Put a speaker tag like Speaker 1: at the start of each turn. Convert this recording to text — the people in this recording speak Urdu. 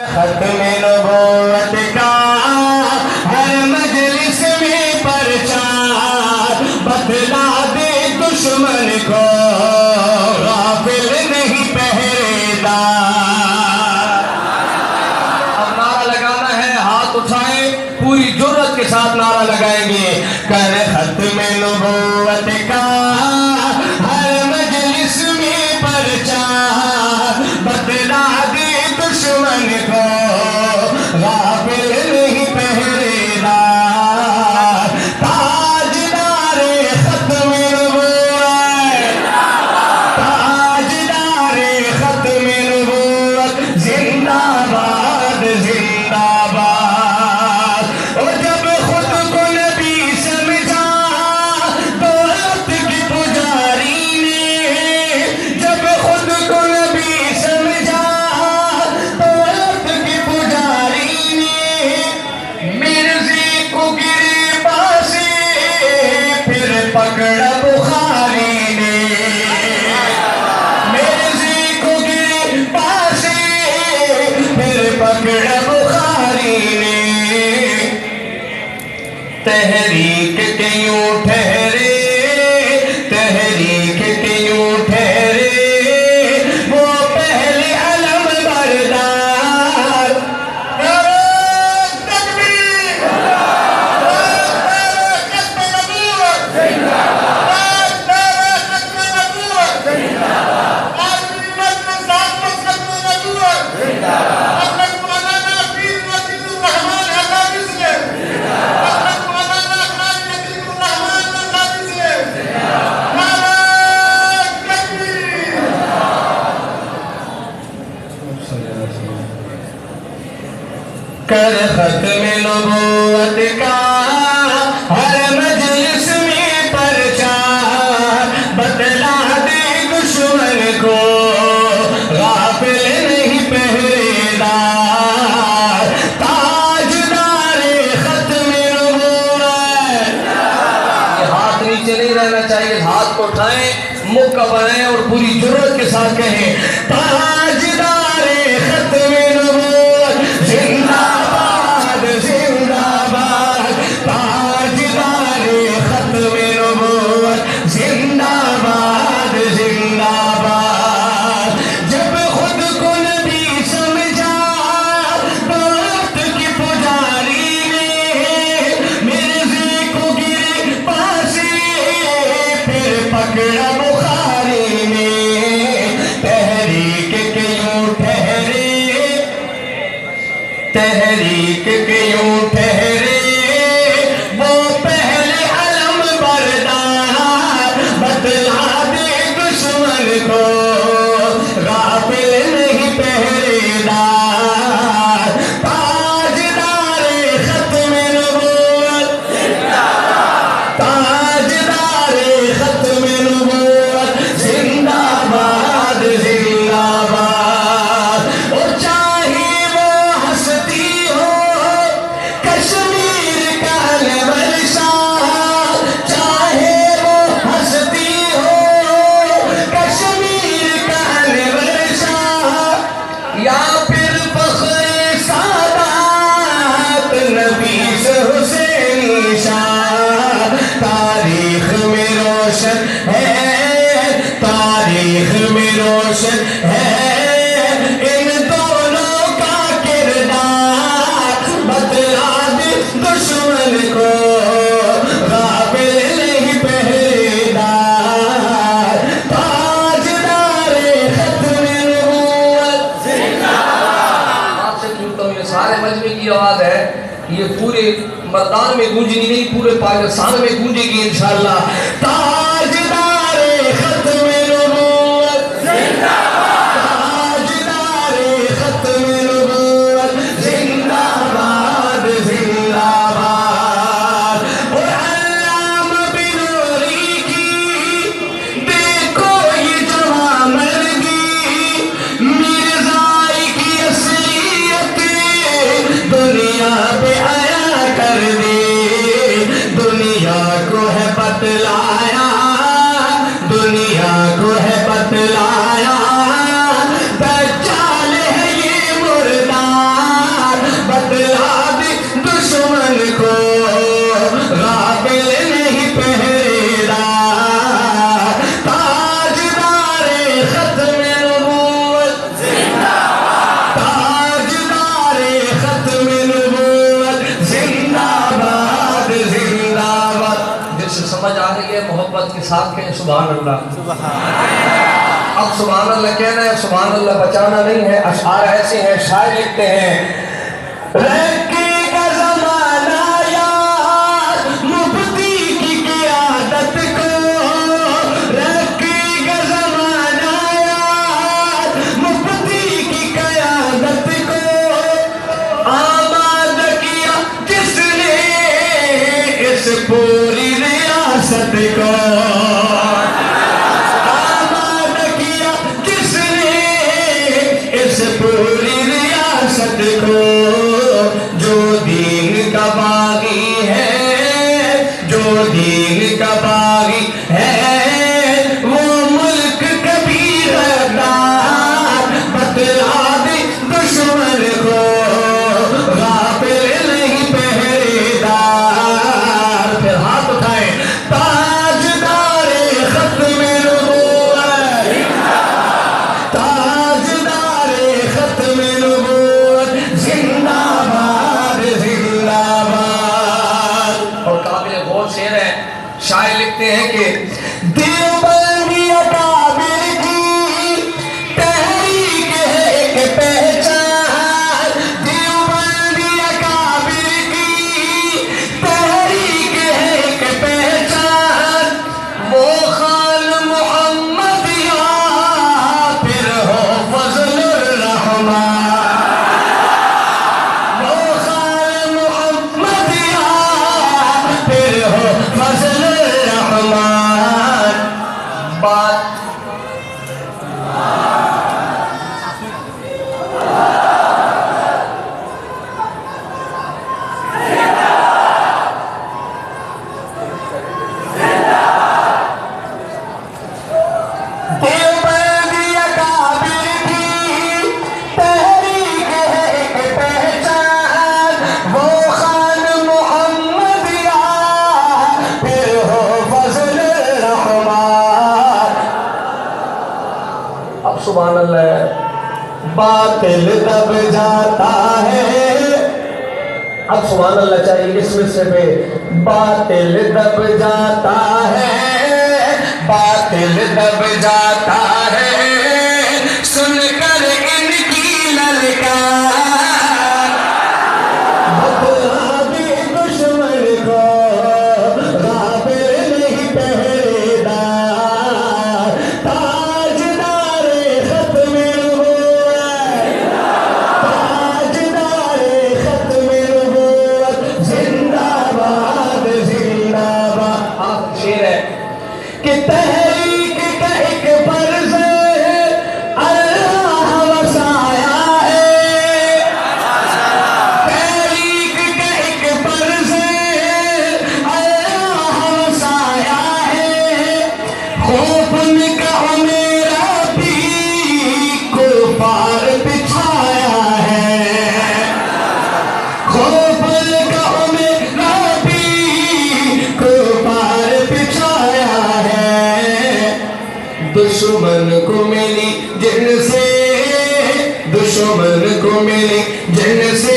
Speaker 1: ختم نبوت کا ہر مجلس میں پرچار بتلا دے دشمن کو غافل نہیں پہرے دار. اب نعرہ لگانا ہے, ہاتھ اٹھائیں, پوری جرت کے ساتھ نعرہ لگائیں گے. کر ختم نبوت کا ہر مجلس میں پرچار بتلا دے دشمن کو غافل نہیں پہرے دار. تاجدار ختم نبوت, تاجدار ختم نبوت زندہ باد زندہ باد. اور جب خود کو نبی سمجھا دولت کی پجاری نے, جب خود کو نبی سمجھا دولت کی پجاری نے, مرزی کو گریباں سے پھر پکڑا بخاری نے, مرزی کو گریباں سے پھر پکڑا بخاری نے. تحریک کے یوں ٹھہرے, تحریک کے یوں ٹھہرے وہ پہلے علم بردار. تکبیر, ختم نبوت, ختم نبوت, ختم نبوت. حضرت مولانا پیر نصیر الرحمان حقانی سے, حضرت مولانا قاری نصیر الرحمان حقانی سے. نعرہ تکبیر. کر ختم نبوت کا ہر مجلس میں پرچار بتلا دے دشمن کو غافل نہیں پہرے دار. تاجدار ختم نبوت. یہ ہاتھ نیچے نہیں رہنا چاہیے, ہاتھ کو اٹھائیں, منہ کا بنائیں اور پوری جرت کے ساتھ کہیں تاجدار ختم نبوت زندہ باد زندہ باد. تاجدار ختم نبوت زندہ باد زندہ باد. جب خود کو نبی سمجھا دولت کی پجاری نے, مرزی کو گریباں سے پھر پکڑا بخاری نے. تحریک کے یوں ٹھہرے, تحریک کے یوں ٹھہرے وہ پہلے علم بردار بتلا دے دشمن کو غافل نہیں پہرے دار. تاجدار ختم نبوت, تاجدار ختم نبوت زندہ باد زندہ باد. اور چاہے وہ ہستی ہو کشمیر کا لول شاہ, چاہے وہ ہستی ہو کشمیر کا لول شاہ, یا پھر فخر سادات نبیس حسینی شاہ. تاریخ میں روشن ہے, تاریخ میں روشن ہے ان دونوں کا کردار. بتلا دے دشمن کو غافل نہیں پہرے دار. تاجدار ختم نبوت. آپ سے پوچھتا ہوں, یہ سارے مجمع کی آواز ہے, یہ پورے مردان میں گونجے گی نہیں, پورے پاکستان میں گونجے گی انشاءاللہ. تاجدار ختم نبوت, تاجدار ختم نبوت زندہ باد زندہ باد. اور علامہ بنوری کی دیکھو یہ جوان مرگی, مرزائی کی اصلیت دنیا پہ آیا کر دے, دنیا کو ہے بتلایا
Speaker 2: ساتھ کہیں سبحان اللہ۔ اب سبحان اللہ کہنا ہے، سبحان اللہ بچانا نہیں ہے۔ اشعار ایسے ہیں، شاعر لکھتے ہیں
Speaker 1: رکی کا زمانہ یار مفتی کی قیادت کو، رکی کا زمانہ یار مفتی کی قیادت کو، آباد کیا جس نے اس پوری ریاست کو، آباد کیا جس نے اس پوری ریاست کو، جو دین کا باغی ہے، جو دین کا باغی ہے، وہ ملک کبھی غدار، بتلا دے دشمن کو، غافل نہیں پہرے دار۔ پھر ہاتھ اٹھائیں، تاجدار ختم نبوت، تاجدار ختم نبوت، زندہ باد زندہ باد۔
Speaker 2: اور قابل غور شعر ہے، شاعر لکھتے ہیں کہ
Speaker 1: دیوبندی اکابر کی تحریک ہے ایک پہچان، دیوبندی اکابر کی تحریک ہے ایک پہچان، وہ خان محمد یا پھر ہو فضل الرحمان، وہ خان محمد یا پھر ہو فضل الرحمان۔
Speaker 2: بات
Speaker 1: دیوبندی اکابر کی تحریک ہے ایک پہچان، وہ خان محمد یا پھر ہو فضل الرحمان۔
Speaker 2: اب سبحان اللہ
Speaker 1: باطل دب جاتا ہے،
Speaker 2: اب سبحان اللہ چاہیے اس مصرے پہ،
Speaker 1: باطل دب جاتا ہے، باطل دب جاتا ہے، سن کر ان کی للکار، بتلا دے دشمن کو، غافل نہیں پہرے دار، تاجدار ختم نبوت، تاجدار ختم نبوت، زندہ باد زندہ باد۔
Speaker 2: آپ شعر ہے
Speaker 1: کہ تحریک کا ایک فرض اللہ وسایا ہے، تحریک کا ایک فرض اللہ وسایا ہے، خوف نکاح میرا بھی کفار بچھایا ہے، خوف نکاح میرا بھی کفار بچھایا ہے، دشمن کو ملی جن سے، دشمن کو ملی جن سے